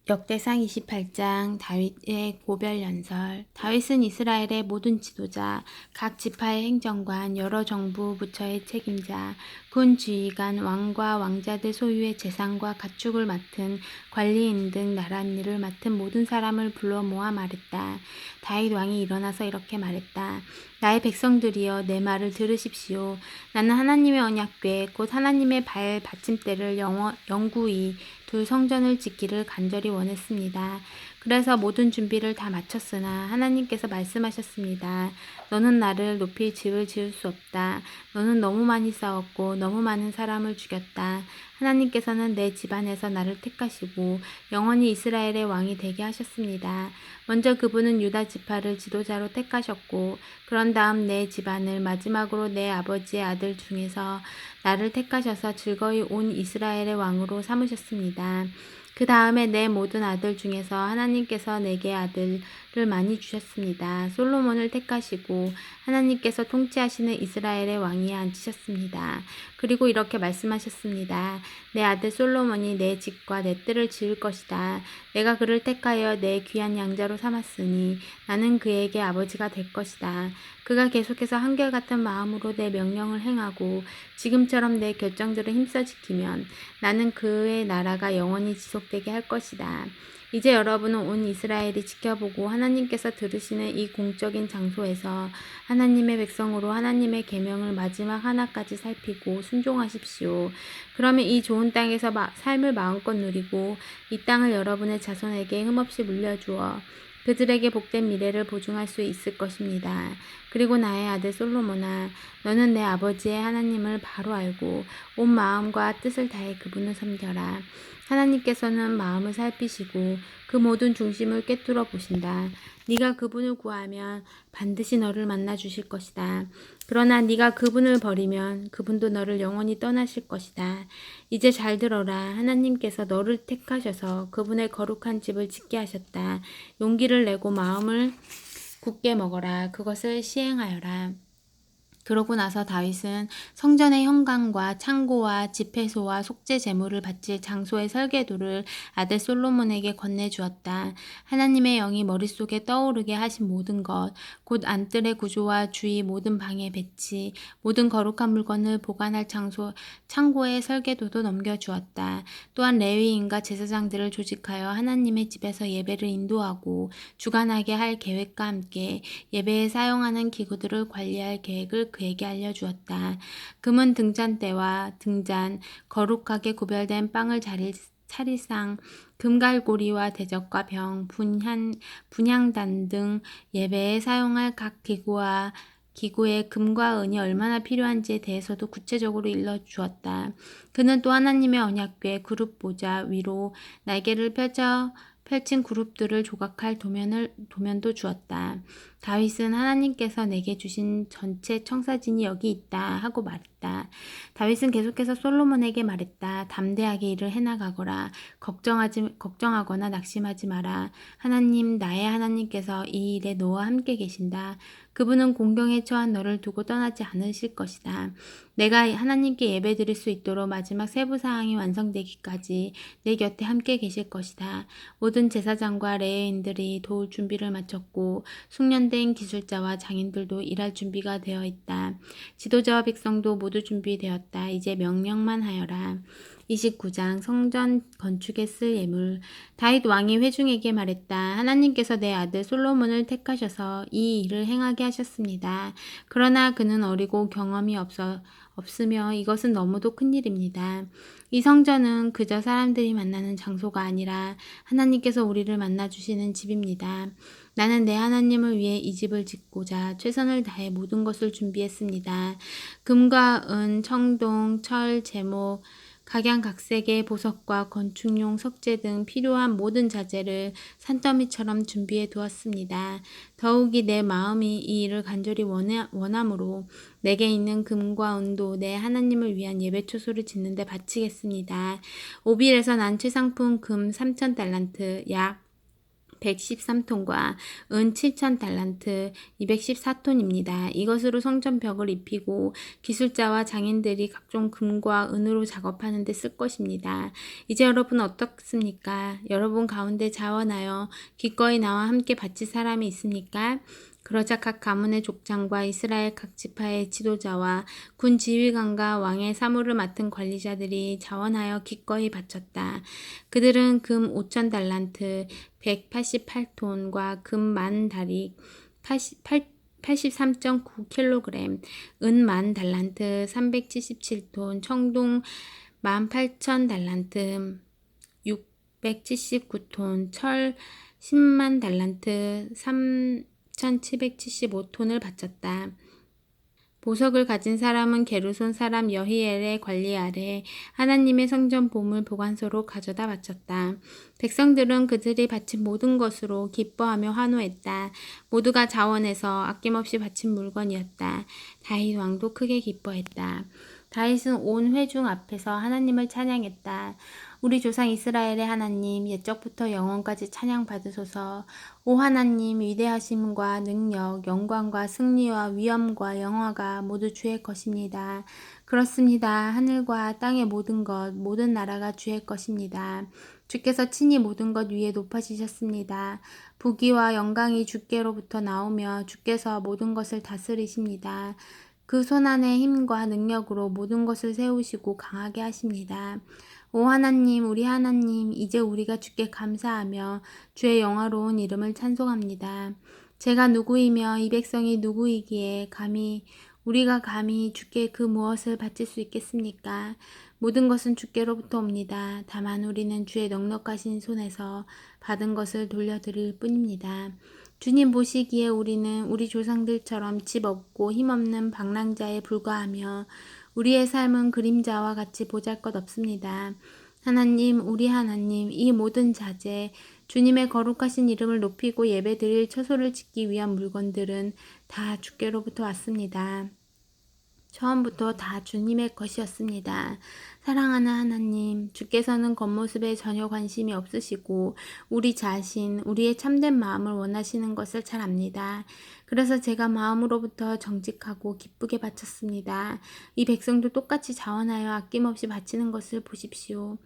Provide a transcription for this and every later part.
역대상 28장 다윗의 고별연설. 다윗은 이스라엘의 모든 지도자, 각 지파의 행정관, 여러 정부 부처의 책임자, 군 지휘관, 왕과 왕자들 소유의 재산과 가축을 맡은 관리인 등 나랏일을 맡은 모든 사람을 불러 모아 말했다. 다윗 왕이 일어나서 이렇게 말했다. 나의 백성들이여, 내 말을 들으십시오. 나는 하나님의 언약궤 곧 하나님의 발 받침대를 영구히 둘 성전을 짓기를 간절히 원했습니다. 그래서 모든 준비를 다 마쳤으나 하나님께서 말씀하셨습니다. 너는 나를 높이 집을 지을 수 없다. 너는 너무 많이 싸웠고 너무 많은 사람을 죽였다. 하나님께서는 내 집안에서 나를 택하시고 영원히 이스라엘의 왕이 되게 하셨습니다. 먼저 그분은 유다 지파를 지도자로 택하셨고 그런 다음 내 집안을 마지막으로 내 아버지의 아들 중에서 나를 택하셔서 즐거이 온 이스라엘의 왕으로 삼으셨습니다. 그 다음에 내 모든 아들 중에서 하나님께서 내게 아들을 많이 주셨습니다. 솔로몬을 택하시고 하나님께서 통치하시는 이스라엘의 왕위에 앉히셨습니다. 그리고 이렇게 말씀하셨습니다. 내 아들 솔로몬이 내 집과 내 뜰을 지을 것이다. 내가 그를 택하여 내 귀한 양자로 삼았으니 나는 그에게 아버지가 될 것이다. 그가 계속해서 한결같은 마음으로 내 명령을 행하고 지금처럼 내 결정들을 힘써 지키면 나는 그의 나라가 영원히 지속되게 할 것이다. 이제 여러분은 온 이스라엘이 지켜보고 하나님께서 들으시는 이 공적인 장소에서 하나님의 백성으로 하나님의 계명을 마지막 하나까지 살피고 순종하십시오. 그러면 이 좋은 땅에서 삶을 마음껏 누리고 이 땅을 여러분의 자손에게 흠없이 물려주어 그들에게 복된 미래를 보증할 수 있을 것입니다. 그리고 나의 아들 솔로몬아, 너는 내 아버지의 하나님을 바로 알고 온 마음과 뜻을 다해 그분을 섬겨라. 하나님께서는 마음을 살피시고 그 모든 중심을 꿰뚫어 보신다. 네가 그분을 구하면 반드시 너를 만나 주실 것이다. 그러나 네가 그분을 버리면 그분도 너를 영원히 떠나실 것이다. 이제 잘 들어라. 하나님께서 너를 택하셔서 그분의 거룩한 집을 짓게 하셨다. 용기를 내고 마음을 굳게 먹어라. 그것을 시행하여라. 그러고 나서 다윗은 성전의 현관과 창고와 집회소와 속죄 제물을 바칠 장소의 설계도를 아들 솔로몬에게 건네주었다. 하나님의 영이 머릿속에 떠오르게 하신 모든 것, 곧 안뜰의 구조와 주위 모든 방의 배치, 모든 거룩한 물건을 보관할 창고의 설계도도 넘겨주었다. 또한 레위인과 제사장들을 조직하여 하나님의 집에서 예배를 인도하고 주관하게 할 계획과 함께 예배에 사용하는 기구들을 관리할 계획을 그에게 알려주었다. 금은 등잔대와 등잔, 거룩하게 구별된 빵을 차릴 상, 금갈고리와 대접과 병, 분향단 등 예배에 사용할 각 기구에 금과 은이 얼마나 필요한지에 대해서도 구체적으로 일러주었다. 그는 또 하나님의 언약궤 그룹 보좌 위로 날개를 펼친 그룹들을 조각할 도면도 주었다. 다윗은 하나님께서 내게 주신 전체 청사진이 여기 있다 하고 말했다. 다윗은 계속해서 솔로몬에게 말했다. 담대하게 일을 해나가거라. 걱정하거나 낙심하지 마라. 나의 하나님께서 이 일에 너와 함께 계신다. 그분은 공경에 처한 너를 두고 떠나지 않으실 것이다. 내가 하나님께 예배드릴 수 있도록 마지막 세부 사항이 완성되기까지 내 곁에 함께 계실 것이다. 모든 제사장과 레위인들이 도울 준비를 마쳤고 숙련된 기술자와 장인들도 일할 준비가 되어 있다. 지도자와 백성도 모두 준비되었다. 이제 명령만 하여라. 29장 성전 건축에 쓸 예물. 다윗 왕이 회중에게 말했다. 하나님께서 내 아들 솔로몬을 택하셔서 이 일을 행하게 하셨습니다. 그러나 그는 어리고 경험이 없으며 이것은 너무도 큰일입니다. 이 성전은 그저 사람들이 만나는 장소가 아니라 하나님께서 우리를 만나주시는 집입니다. 나는 내 하나님을 위해 이 집을 짓고자 최선을 다해 모든 것을 준비했습니다. 금과 은, 청동, 철, 제목, 각양각색의 보석과 건축용 석재 등 필요한 모든 자재를 산더미처럼 준비해 두었습니다. 더욱이 내 마음이 이 일을 간절히 원하므로 내게 있는 금과 은도 내 하나님을 위한 예배 초소를 짓는 데 바치겠습니다. 오빌에서 난 최상품 금 3,000달란트 약 113톤과 은 7,000달란트 214톤입니다. 이것으로 성전벽을 입히고 기술자와 장인들이 각종 금과 은으로 작업하는 데 쓸 것입니다. 이제 여러분 어떻습니까? 여러분 가운데 자원하여 기꺼이 나와 함께 바칠 사람이 있습니까? 그러자 각 가문의 족장과 이스라엘 각 지파의 지도자와 군 지휘관과 왕의 사무를 맡은 관리자들이 자원하여 기꺼이 바쳤다. 그들은 금 5,000달란트 188톤과 금 10,000다릭 83.9kg, 은 10,000달란트 377톤, 청동 18,000달란트 679톤, 철 100,000달란트 3,775톤을 바쳤다. 보석을 가진 사람은 게르손 사람 여히엘의 관리 아래 하나님의 성전 보물 보관소로 가져다 바쳤다. 백성들은 그들이 바친 모든 것으로 기뻐하며 환호했다. 모두가 자원해서 아낌없이 바친 물건이었다. 다윗 왕도 크게 기뻐했다. 다윗은 온 회중 앞에서 하나님을 찬양했다. 우리 조상 이스라엘의 하나님, 옛적부터 영원까지 찬양 받으소서. 오 하나님, 위대하심과 능력, 영광과 승리와 위엄과 영화가 모두 주의 것입니다. 그렇습니다. 하늘과 땅의 모든 것, 모든 나라가 주의 것입니다. 주께서 친히 모든 것 위에 높아지셨습니다. 부귀와 영광이 주께로부터 나오며 주께서 모든 것을 다스리십니다. 그 손안의 힘과 능력으로 모든 것을 세우시고 강하게 하십니다. 오 하나님, 우리 하나님, 이제 우리가 주께 감사하며 주의 영화로운 이름을 찬송합니다. 제가 누구이며 이 백성이 누구이기에 우리가 감히 주께 그 무엇을 바칠 수 있겠습니까? 모든 것은 주께로부터 옵니다. 다만 우리는 주의 넉넉하신 손에서 받은 것을 돌려드릴 뿐입니다. 주님 보시기에 우리는 우리 조상들처럼 집 없고 힘없는 방랑자에 불과하며 우리의 삶은 그림자와 같이 보잘것없습니다. 하나님, 우리 하나님, 이 모든 자재, 주님의 거룩하신 이름을 높이고 예배드릴 처소를 짓기 위한 물건들은 다 주께로부터 왔습니다. 처음부터 다 주님의 것이었습니다. 사랑하는 하나님, 주께서는 겉모습에 전혀 관심이 없으시고 우리 자신, 우리의 참된 마음을 원하시는 것을 잘 압니다. 그래서 제가 마음으로부터 정직하고 기쁘게 바쳤습니다. 이 백성도 똑같이 자원하여 아낌없이 바치는 것을 보십시오.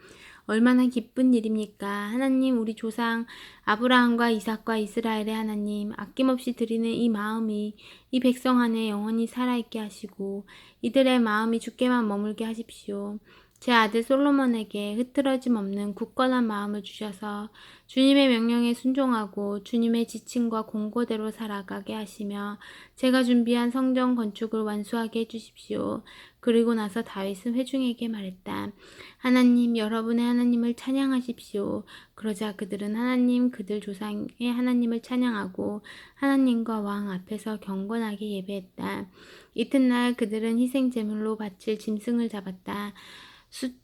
얼마나 기쁜 일입니까? 하나님, 우리 조상 아브라함과 이삭과 이스라엘의 하나님, 아낌없이 드리는 이 마음이 이 백성 안에 영원히 살아있게 하시고 이들의 마음이 주께만 머물게 하십시오. 제 아들 솔로몬에게 흐트러짐 없는 굳건한 마음을 주셔서 주님의 명령에 순종하고 주님의 지침과 공고대로 살아가게 하시며 제가 준비한 성전 건축을 완수하게 해주십시오. 그리고 나서 다윗은 회중에게 말했다. 하나님, 여러분의 하나님을 찬양하십시오. 그러자 그들은 하나님, 그들 조상의 하나님을 찬양하고 하나님과 왕 앞에서 경건하게 예배했다. 이튿날 그들은 희생 제물로 바칠 짐승을 잡았다.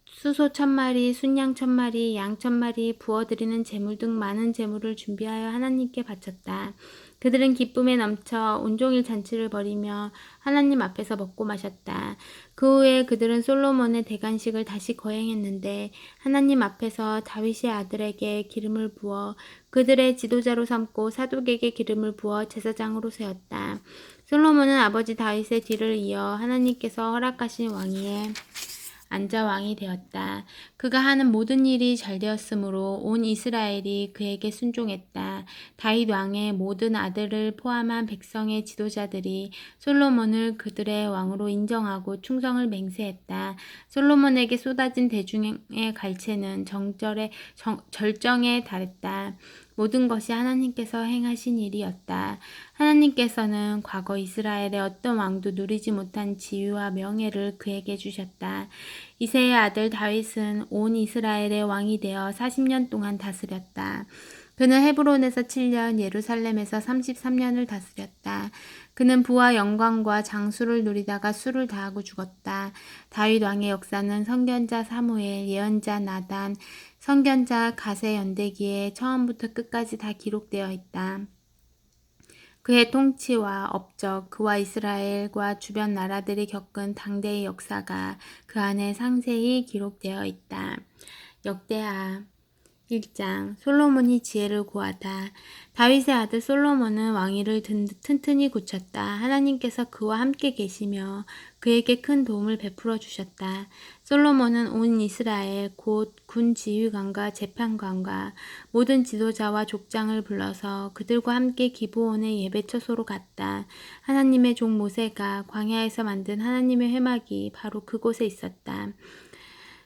수소 1,000마리, 순양 1,000마리, 양 1,000마리, 부어드리는 제물 등 많은 제물을 준비하여 하나님께 바쳤다. 그들은 기쁨에 넘쳐 온종일 잔치를 벌이며 하나님 앞에서 먹고 마셨다. 그 후에 그들은 솔로몬의 대관식을 다시 거행했는데 하나님 앞에서 다윗의 아들에게 기름을 부어 그들의 지도자로 삼고 사독에게 기름을 부어 제사장으로 세웠다. 솔로몬은 아버지 다윗의 뒤를 이어 하나님께서 허락하신 왕위에 앉아 왕이 되었다. 그가 하는 모든 일이 잘 되었으므로 온 이스라엘이 그에게 순종했다. 다윗 왕의 모든 아들을 포함한 백성의 지도자들이 솔로몬을 그들의 왕으로 인정하고 충성을 맹세했다. 솔로몬에게 쏟아진 대중의 갈채는 절정에 달했다. 모든 것이 하나님께서 행하신 일이었다. 하나님께서는 과거 이스라엘의 어떤 왕도 누리지 못한 지위와 명예를 그에게 주셨다. 이새의 아들 다윗은 온 이스라엘의 왕이 되어 40년 동안 다스렸다. 그는 헤브론에서 7년, 예루살렘에서 33년을 다스렸다. 그는 부와 영광과 장수를 누리다가 수를 다하고 죽었다. 다윗 왕의 역사는 선견자 사무엘, 예언자 나단, 선견자 가세 연대기에 처음부터 끝까지 다 기록되어 있다. 그의 통치와 업적, 그와 이스라엘과 주변 나라들이 겪은 당대의 역사가 그 안에 상세히 기록되어 있다. 역대하 1장 솔로몬이 지혜를 구하다. 다윗의 아들 솔로몬은 왕위를 튼튼히 굳혔다. 하나님께서 그와 함께 계시며 그에게 큰 도움을 베풀어 주셨다. 솔로몬은 온 이스라엘 곧 군 지휘관과 재판관과 모든 지도자와 족장을 불러서 그들과 함께 기브온의 예배처소로 갔다. 하나님의 종 모세가 광야에서 만든 하나님의 회막이 바로 그곳에 있었다.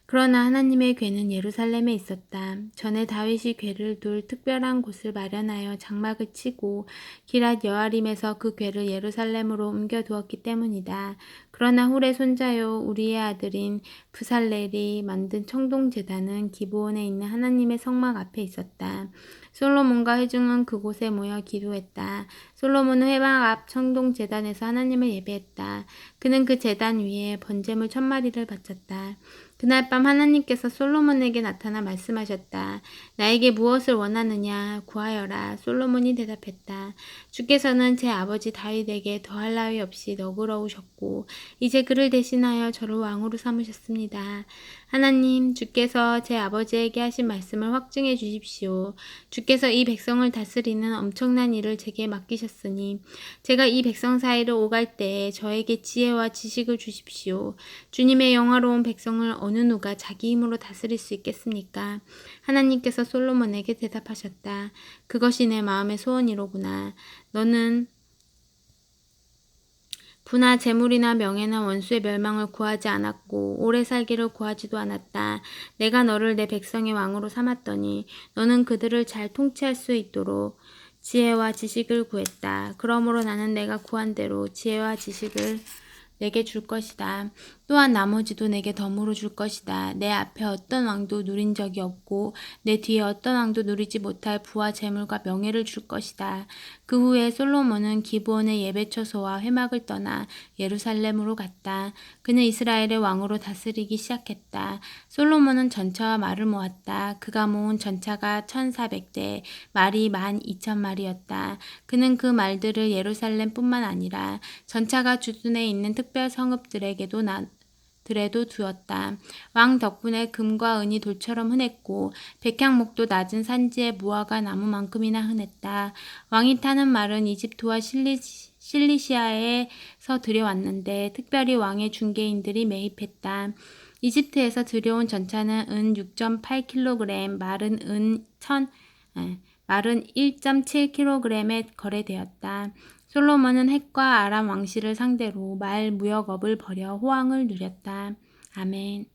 그러나 하나님의 궤는 예루살렘에 있었다. 전에 다윗이 궤를 둘 특별한 곳을 마련하여 장막을 치고 기랏 여아림에서 그 궤를 예루살렘으로 옮겨두었기 때문이다. 그러나 훌의 손자요 우리의 아들인 브살렐이 만든 청동제단은 기브온에 있는 하나님의 성막 앞에 있었다. 솔로몬과 회중은 그곳에 모여 기도했다. 솔로몬은 회막 앞 청동제단에서 하나님을 예배했다. 그는 그 제단 위에 번제물 1000마리를 바쳤다. 그날 밤 하나님께서 솔로몬에게 나타나 말씀하셨다. 나에게 무엇을 원하느냐? 구하여라. 솔로몬이 대답했다. 주께서는 제 아버지 다윗에게 더할 나위 없이 너그러우셨고 이제 그를 대신하여 저를 왕으로 삼으셨습니다. 하나님, 주께서 제 아버지에게 하신 말씀을 확증해 주십시오. 주께서 이 백성을 다스리는 엄청난 일을 제게 맡기셨으니 제가 이 백성 사이를 오갈 때에 저에게 지혜와 지식을 주십시오. 주님의 영화로운 백성을 어느 누가 자기 힘으로 다스릴 수 있겠습니까? 하나님께서 솔로몬에게 대답하셨다. 그것이 내 마음의 소원이로구나. 너는 부나 재물이나 명예나 원수의 멸망을 구하지 않았고 오래 살기를 구하지도 않았다. 내가 너를 내 백성의 왕으로 삼았더니 너는 그들을 잘 통치할 수 있도록 지혜와 지식을 구했다. 그러므로 나는 내가 구한 대로 지혜와 지식을 내게 줄 것이다. 또한 나머지도 내게 덤으로 줄 것이다. 내 앞에 어떤 왕도 누린 적이 없고 내 뒤에 어떤 왕도 누리지 못할 부와 재물과 명예를 줄 것이다. 그 후에 솔로몬은 기브온의 예배처소와 회막을 떠나 예루살렘으로 갔다. 그는 이스라엘의 왕으로 다스리기 시작했다. 솔로몬은 전차와 말을 모았다. 그가 모은 전차가 1400대, 말이 12,000마리였다. 그는 그 말들을 예루살렘뿐만 아니라 전차가 주둔해 있는 특별 성읍들에게도 두었다. 왕 덕분에 금과 은이 돌처럼 흔했고 백향목도 낮은 산지의 무화과 나무만큼이나 흔했다. 왕이 타는 말은 이집트와 실리시아에서 들여왔는데 특별히 왕의 중개인들이 매입했다. 이집트에서 들여온 전차는 은 6.8kg, 말은 1.7kg에 거래되었다. 솔로몬은 헷과 아람 왕실을 상대로 말 무역업을 벌여 호황을 누렸다. 아멘.